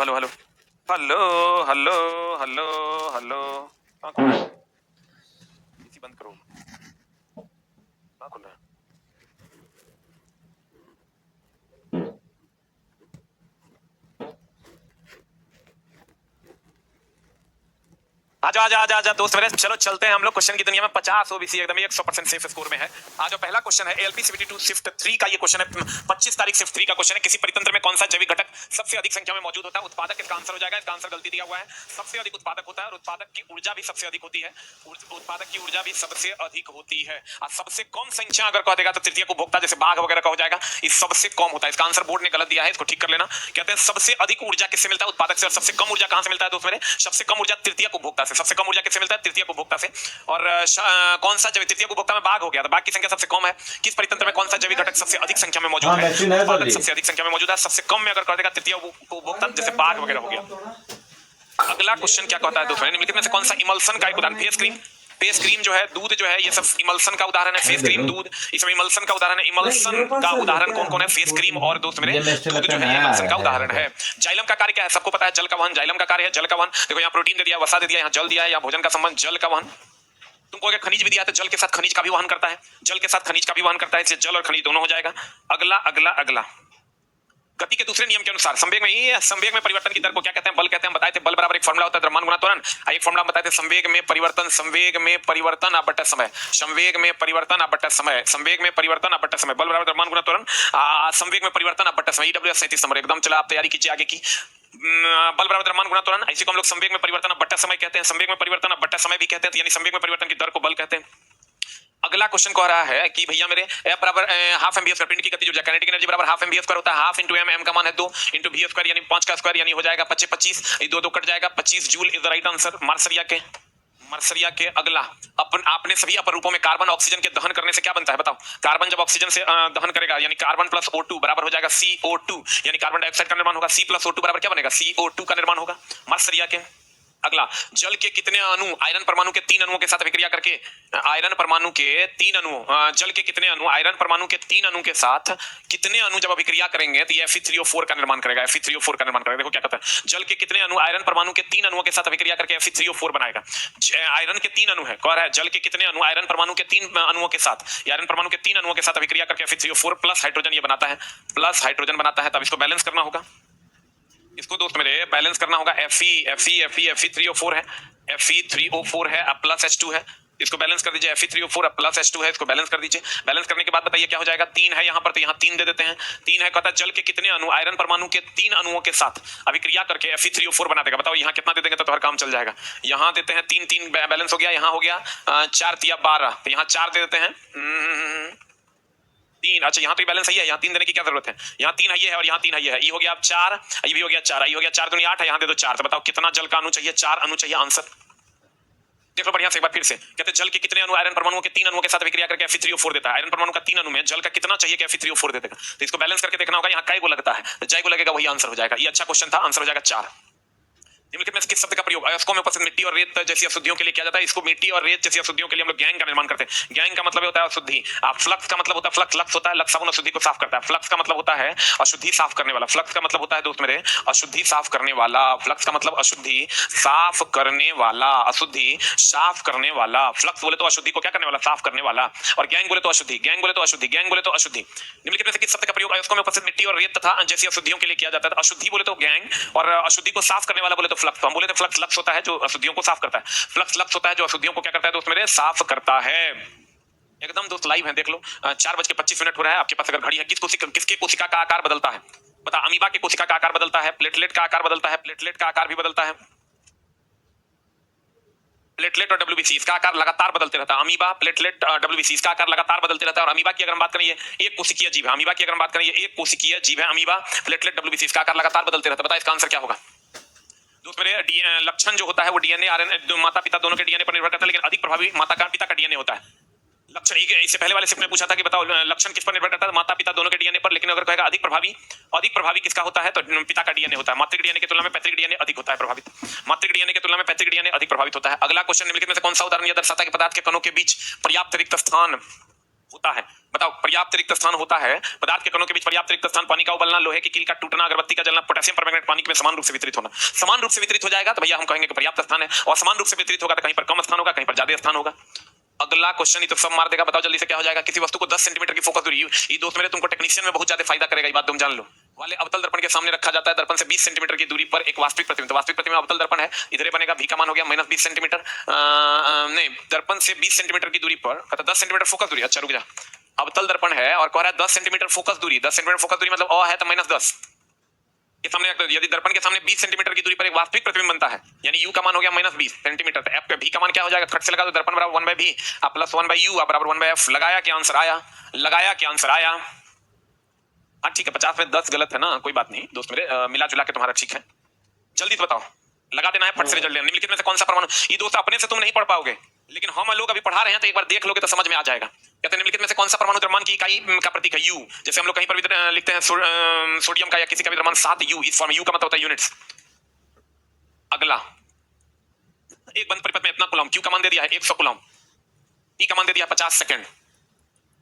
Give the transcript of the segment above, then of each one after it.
Hello hello hello hello hello hello. कहाँ खुल रहा है? इसी बंद करो। कहाँ खुल रहा है? आजा आजा आजा आजा दोस्त मेरे, चलो चलते हैं हम लोग क्वेश्चन की दुनिया में। 50 ओबीसी एकदम 100% सेफ स्कोर में है। आज पहला क्वेश्चन है एलपी सीबीटी 2 शिफ्ट 3 का। ये क्वेश्चन है 25 तारीख शिफ्ट 3 का क्वेश्चन है। किसी परितंत्र में कौन सा जैविक घटक सबसे अधिक संख्या में मौजूद होता है? उत्पादक इसका आंसर हो जाएगा। इसका आंसर गलती दिया हुआ है। सबसे अधिक उत्पादक होता है और उत्पादक की ऊर्जा भी सबसे अधिक होती है। उत्पादक की ऊर्जा भी सबसे अधिक होती है। और सबसे कम संख्या अगर कह देगा तो तृतीयक उपभोक्ता, जैसे बाघ वगैरह का हो जाएगा। इस सबसे कम होता है। इसका आंसर बोर्ड ने गलत दिया है, इसको ठीक कर लेना। कहते हैं सबसे अधिक ऊर्जा किससे मिलता है? उत्पादक से। और सबसे कम ऊर्जा कहां से मिलता है दोस्त मेरे? सबसे कम ऊर्जा तृतीयक उपभोक्ता से। सबसे कम ऊर्जा किससे मिलता है? तृतीयक उपभोक्ता से। और कौन सा जैविक तृतीयक उपभोक्ता में बाघ हो गया, तो बाघ की संख्या सबसे कम है। किस परितंत्र में कौन सा जैविक घटक सबसे अधिक संख्या में मौजूद है? उत्पादक सबसे अधिक संख्या में मौजूद है। सबसे कम में अगर कर देगा तृतीय उपभोक्ता, जैसे बाघ वगैरह हो गया। अगला क्वेश्चन क्या कहता है दोस्तों? निम्नलिखित में से कौन सा इमल्सन का एक उदाहरण? Face cream. फेस क्रीम जो है, दूध जो है, ये सब इमल्सन का उदाहरण है। फेस क्रीम, दूध, ये सब इमल्सन का उदाहरण है। इमल्सन का उदाहरण कौन कौन है? फेस क्रीम और दोस्त मेरे दूध जो है, इमल्सन का उदाहरण है। जाइलम का कार्य क्या है? सबको पता है, जल का वहन। जाइलम का कार्य है जल का वहन। देखो यहाँ प्रोटीन दे दिया, वसा दे दिया, यहाँ जल दिया है, या भोजन का संबंध जल का वहन। तुमको अगर खनिज भी दिया तो जल के साथ खनिज का भी वहन करता है। जल के साथ खनिज का भी वहन करता है, इसलिए जल और खनिज दोनों हो जाएगा। अगला अगला अगला, गति के दूसरे नियम के अनुसार संवेग में परिवर्तन की दर को क्या कहते हैं? बल कहते हैं। बताए थे बल बराबर एक फॉर्मूला होता है द्रव्यमान गुना त्वरण। एक फॉर्मूला बताए थे संवेग में परिवर्तन बटा समय। संवेग में परिवर्तन बटा समय। संवेग में परिवर्तन बटा समय। बल बराबर द्रव्यमान गुना त्वरण, संवेग में परिवर्तन बटा समय। EWS 37 number. एकदम चला, आप तैयारी कीजिए आगे की। बल बराबर द्रव्यमान गुना त्वरण, इसी को हम लोग संवेग में परिवर्तन बटा समय कहते हैं। संवेग में परिवर्तन बटा समय भी कहते हैं, यानी संवेग में परिवर्तन की दर को बल कहते हैं। अगला क्वेश्चन कह रहा है कि भैया मेरे F बराबर हाफ एम बी स्क्वायर, पिंड की गति ऊर्जा काइनेटिक एनर्जी बराबर हाफ एम बी स्क्वायर होता है। हाफ इंटू एम, एम का मान है 2 इंटू बी स्क्वायर यानी 5 का स्क्वायर, यानी हो जाएगा 25 25, 2 2 कट जाएगा, 25 joule is the right answer. मार्सरिया के अगला, आपने सभी अपर रूपों में कार्बन ऑक्सीजन के दहन करने से क्या बनता है? बताओ। कार्बन जब ऑक्सीजन से दहन करेगा, यानी कार्बन प्लस O2 बराबर हो जाएगा CO2, यानी कार्बन डाइऑक्साइड का निर्माण होगा। C प्लस O2 बराबर क्या बनेगा? CO2 का निर्माण होगा। मार्सरिया के अगला, जल के कितने अणु आयरन परमाणु के 3 अणुओं के साथ अभिक्रिया करके, आयरन परमाणु के 3 अणु, जल के कितने अणु आयरन परमाणु के 3 अणु के साथ कितने अणु जब अभिक्रिया करेंगे तो ये Fe3O4 का निर्माण करेगा। Fe3O4 का निर्माण करेगा। देखो क्या कहता है, जल के कितने अणु आयरन परमाणु के 3 अणुओं के साथ अभिक्रिया करके Fe3O4 बनाएगा। आयरन के 3 अणु है, कह रहा है जल के कितने अणु आयरन परमाणु के 3 अणुओं के साथ, आयरन परमाणु के 3 अणुओं के साथ अभिक्रिया करके Fe3O4 प्लस हाइड्रोजन ये बनाता है, प्लस हाइड्रोजन बनाता है। तब इसको बैलेंस करना होगा। इसको दोस्त मेरे बैलेंस करना होगा। Fe3O4 है, Fe3O4 है, अब प्लस H2 है। इसको बैलेंस कर दीजिए। Fe3O4 अब प्लस H2 है, इसको बैलेंस कर दीजिए। बैलेंस करने के बाद बताइए क्या हो जाएगा? 3 है यहाँ पर, तो यहाँ 3 दे देते हैं। 3 है, कहता है जल के कितने अणु आयरन परमाणु के 3 अणुओं के साथ अभिक्रिया करके Fe3O4 बना देगा। बताओ यहाँ कितना दे देंगे तो हर काम चल जाएगा। यहाँ देते हैं 3 3 बैलेंस हो गया। यहाँ हो गया 4 3 12, तो यहाँ 4 दे देते हैं। 3, अच्छा यहाँ तो बैलेंस सही है, यहाँ 3 देने की क्या जरूरत है? यहाँ 3 है और यहाँ 3 है। ये हो गया अब 4, ये भी हो गया 4, ये हो गया 4 दूनी 8 है, यहाँ दे दो 4। तो बताओ कितना जल का अणु चाहिए? 4 अणु चाहिए। आंसर देख लो बढ़िया से एक बार फिर से। कहते हैं जल के कितने अणु आयरन परमाणु के 3 अणुओं के साथ अभिक्रिया करके Fe3O4 देता है। आयरन परमाणु का 3 अणु में जल का कितना चाहिए कि Fe3O4 दे देगा? तो इसको बैलेंस करके देखना होगा यहाँ कै को लगता है, तो जय को लगेगा, वही आंसर हो जाएगा। ये अच्छा क्वेश्चन था, आंसर हो जाएगा 4। निम्नलिखित में किस शब्द का प्रयोग अयस्कों में उपस्थित मिट्टी और रेत जैसी अशुद्धियों के लिए किया जाता है? इसको मिट्टी और रेत जैसी अशुद्धियों के लिए हम लोग गैंग का निर्माण करते हैं। गैंग का मतलब होता है अशुद्धि। फ्लक्स का मतलब होता है, फ्लक्स लक्स होता है, लक्स साबुन अशुद्धि को साफ करता है। फ्लक्स का मतलब होता है अशुद्धि साफ करने वाला। फ्लक्स का मतलब होता है दोस्त मेरे अशुद्धि साफ करने वाला। फ्लक्स का मतलब अशुद्धि साफ करने वाला, अशुद्धि साफ करने वाला। फ्लक्स बोले तो अशुद्धि को क्या करने वाला? साफ करने वाला। और गैंग बोले तो अशुद्धि, गैंग बोले तो अशुद्धि, गैंग बोले तो अशुद्धि। निम्नलिखित में से किस शब्द का प्रयोग अयस्कों में उपस्थित मिट्टी और रेत तथा जैसी अशुद्धियों के लिए किया जाता है? अशुद्धि बोले तो गैंग और अशुद्धि को साफ करने वाला बोले तो फ्लक्स। हम बोले तो फ्लक्स लक्स होता है जो अशुद्धियों को साफ करता है। फ्लक्स लक्स होता है जो अशुद्धियों को क्या करता है दोस्त मेरे? साफ करता है। एकदम दोस्त लाइव है, देख लो। 4:25 हो रहा है। आपके पास अगर घड़ी है, किसके कोशिका का आकार बदलता है? बता। अमीबा के कोशिका का आकार बदलता है, प्लेटलेट का आकार बदलता है, प्लेटलेट का आकार भी बदलता है। प्लेटलेट और डब्ल्यूबीसी इसका आकार लगातार बदलते रहता है। अमीबा, प्लेटलेट, डब्ल्यूबीसी इसका आकार लगातार बदलते रहता है। और अमीबा की अगर हम बात करें, ये एक कोशिकीय जीव है। अमीबा की अगर हम बात करें, ये एक कोशिकीय जीव है। अमीबा, प्लेटलेट, डब्ल्यूबीसी इसका आकार लगातार बदलते रहता है। बता इसका आंसर क्या होगा? दोस्त मेरे लक्षण जो होता है वो डीएनए आरएनए माता पिता दोनों के डीएनए पर निर्भर करता है, लेकिन अधिक प्रभावी माता का पिता का डीएनए होता है। लक्षण इससे पहले वाले शिफ्ट में पूछा था कि बताओ लक्षण किस पर निर्भर करता है? माता पिता दोनों के डीएनए पर। लेकिन अगर कहेगा अधिक प्रभावी किसका होता है तो पिता का डीएनए होता है। मातृक डीएनए की तुलना में पैतृक डीएनए अधिक होता है प्रभावित। मातृक डीएनए की तुलना में पैतृक डीएनए अधिक प्रभावित होता है। अगला क्वेश्चन निम्नलिखित में से कौन सा उदाहरण यह दर्शाता है कि पदार्थ के कणों के बीच पर्याप्त रिक्त स्थान होता है? बताओ। पर्याप्त रिक्त स्थान होता है, पदार्थ के कणों के बीच पर्याप्त रिक्त स्थान, पानी का उबलना, लोहे की कील का टूटना, अगरबत्ती का जलना, पोटेशियम परमैंगनेट पानी में समान रूप से वितरित होना। समान रूप से वितरित हो जाएगा तो भैया हम कहेंगे कि पर्याप्त स्थान है, और समान रूप से वितरित होगा तो कहीं पर कम स्थान होगा, कहीं पर ज्यादा स्थान होगा। अगला क्वेश्चन ही तो सब मार देगा। बताओ जल्दी से क्या हो जाएगा? किसी वस्तु को 10 सेंटीमीटर की फोकस दूरी, ये दोस्त मेरे तुमको टेक्नीशियन में बहुत ज्यादा फायदा करेगा, ये बात तुम जान लो, वाले अवतल दर्पण के सामने रखा जाता है। दर्पण से 20 सेंटीमीटर की दूरी पर एक वास्तविक प्रतिबिंब, तो वास्तविक प्रतिबिंब अवतल दर्पण है, इधर बनेगा v का मान हो गया -20 सेंटीमीटर, नहीं दर्पण से 20 सेंटीमीटर की दूरी पर, कहता 10 सेंटीमीटर फोकस दूरी, अच्छा रुक जा, अवतल दर्पण है और कह रहा है 10 सेंटीमीटर फोकस दूरी, 10 सेंटीमीटर फोकस दूरी मतलब अ है तो -10 के सामने रख दो। यदि दर्पण के सामने 20 सेंटीमीटर की दूरी पर एक वास्तविक प्रतिबिंब बनता है, यानी u का मान हो गया -20 सेंटीमीटर, तो f का v का मान क्या हो जाएगा? खट से लगा दो, दर्पण बराबर 1/v प्लस 1/u बराबर 1/f। लगाया क्या आंसर आया? लगाया क्या आंसर आया? हाँ ठीक है, 50 में 10 गलत है ना, कोई बात नहीं दोस्त मेरे, मिला जुला के तुम्हारा ठीक है। जल्दी से बताओ, लगा देना है फट से रिजल्ट लेना। निम्नलिखित में से कौन सा परमाणु, ये दोस्त अपने से तुम नहीं पढ़ पाओगे, लेकिन हम लोग अभी पढ़ा रहे हैं तो एक बार देख लोगे तो समझ में आ जाएगा। कहते हैं निम्नलिखित में से कौन सा परमाणु द्रव्यमान की इकाई का प्रतीक है? यू। जैसे हम लोग कहीं पर भी लिखते हैं सोडियम का या किसी का भी द्रव्यमान 7U, इस फॉर्म यू का मतलब होता है यूनिट्स। अगला, एक बंद परिपथ में इतना कूलम, क्यू का मान दे दिया है 100 कूलम, टी का मान दे दिया 50 सेकंड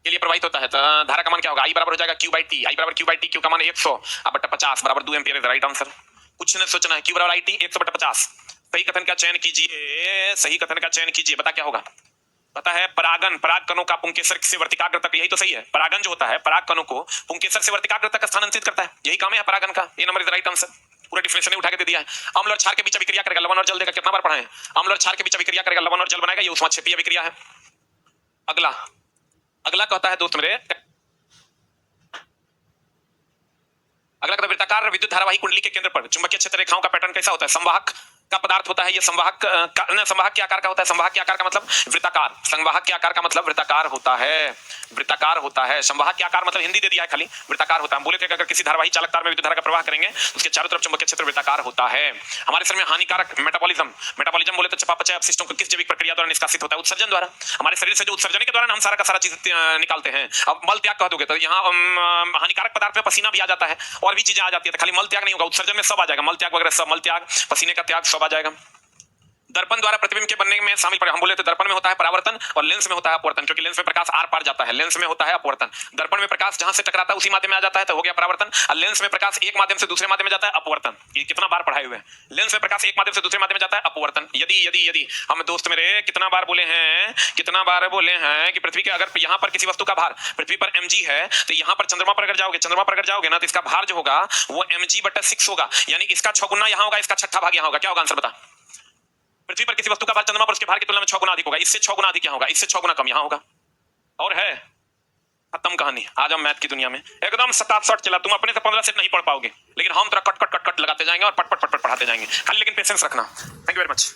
के लिए प्रवाहित होता है, तो धारा का मान क्या होगा? आई बराबर हो जाएगा क्यू बाई टी, आई बराबर क्यू बाई टी, क्यू का मान 100 बटा 50 बराबर 2 एम्पियर, राइट आंसर। कुछ नहीं सोचना है, क्यू बराबर आई टी 100 बटा 50। सही कथन का चयन कीजिए, सही कथन का चयन कीजिए, बता क्या होगा? पता है परागन, पराग कणों का पुंकेसर से वर्तिकाग्र तक, यही तो सही है। परागन जो होता है पराग कणों को पुंकेसर से वर्तिकाग्र तक स्थानांतरित करता है, यही काम है परागन का। ये नंबर इज राइट आंसर, पूरा डिफिनेशन उठा के दे दिया है। अम्ल और क्षार के बीच अभिक्रिया करेगा, लवण और जल देगा, कितना बार पढ़ा है? अम्ल और क्षार के बीच अभिक्रिया करेगा, लवण और जल बनाएगा, ये ऊष्माक्षेपीय अभिक्रिया है। अगला, अगला कहता है दोस्त मेरे, अगला कहता है वृत्ताकार विद्युत धारावाही कुंडली के केंद्र पर चुंबकीय क्षेत्र रेखाओं का पैटर्न कैसा होता है? संवाहक का पदार्थ होता है, ये संवाहक संवाहक के आकार का होता है। संवाहक के आकार का मतलब वृत्ताकार, संवाहक के आकार का मतलब वृत्ताकार होता है, वृत्ताकार होता है। संवाहक के आकार मतलब हिंदी दे दिया है खाली, वृत्ताकार होता है। बोले थे कि अगर किसी धारावाही चालक तार में विद्युत धारा का प्रवाह करेंगे उसके चारों तरफ चुंबकीय क्षेत्र वृत्ताकार होता है। हमारे शरीर में हानिकारक मेटाबॉलिज्म, मेटाबॉलिज्म बोले तो चयापचय अपशिष्टों को किस जैविक प्रक्रिया द्वारा निष्कासित होता है? उत्सर्जन द्वारा। हमारे शरीर से जो उत्सर्जन के दौरान हम सारा का सारा चीज निकालते हैं। अब मल त्याग कह दोगे तो यहाँ हानिकारक पदार्थ में पसीना भी आ जाता है और भी चीजें आ जाती है, तो खाली मल त्याग नहीं होगा, उत्सर्जन में सब आ जाएगा, मल त्याग वगैरह सब, मल त्याग, पसीने का त्याग सब आ जाएगा। दर्पण द्वारा प्रतिबिंब के बनने में शामिल हम बोले तो दर्पण में होता है परावर्तन और लेंस में होता है अपवर्तन, क्योंकि लेंस में प्रकाश आर पार जाता है, लेंस में होता है अपवर्तन। दर्पण में प्रकाश जहां से टकराता है उसी माध्यम में आ जाता है, तो हो गया परावर्तन, और लेंस में प्रकाश एक माध्यम से दूसरे माध्यम में जाता है अपवर्तन। ये कितना बार पढ़ाए हुए हैं, लेंस में प्रकाश एक माध्यम से दूसरे माध्यम में जाता है अपवर्तन। यदि यदि यदि हम दोस्त मेरे कितना बार बोले हैं, कितना बार बोले हैं कि पृथ्वी के अगर यहाँ पर किसी वस्तु का भार पृथ्वी पर mg है, तो यहाँ पर चंद्रमा पर अगर जाओगे, चंद्रमा पर अगर जाओगे ना, तो इसका भार जो होगा वो mg/6 होगा, यानी इसका 6 गुना यहाँ होगा, इसका छठा भाग यहाँ होगा। क्या होगा आंसर बता? पृथ्वी पर किसी वस्तु का भार चंद्रमा पर उसके भार की तुलना में 6 गुना अधिक होगा, इससे 6 गुना अधिक यहाँ होगा, इससे 6 गुना कम यहाँ होगा। और है खत्म कहानी। आज हम मैथ की दुनिया में एकदम सटासट चला, तुम अपने से 15 सेट नहीं पढ़ पाओगे, लेकिन हम तेरा कट कट कट कट लगाते जाएंगे और पट पट पट पट पढ़ाते जाएंगे, खाली लेकिन पेशेंस रखना। Thank you very much.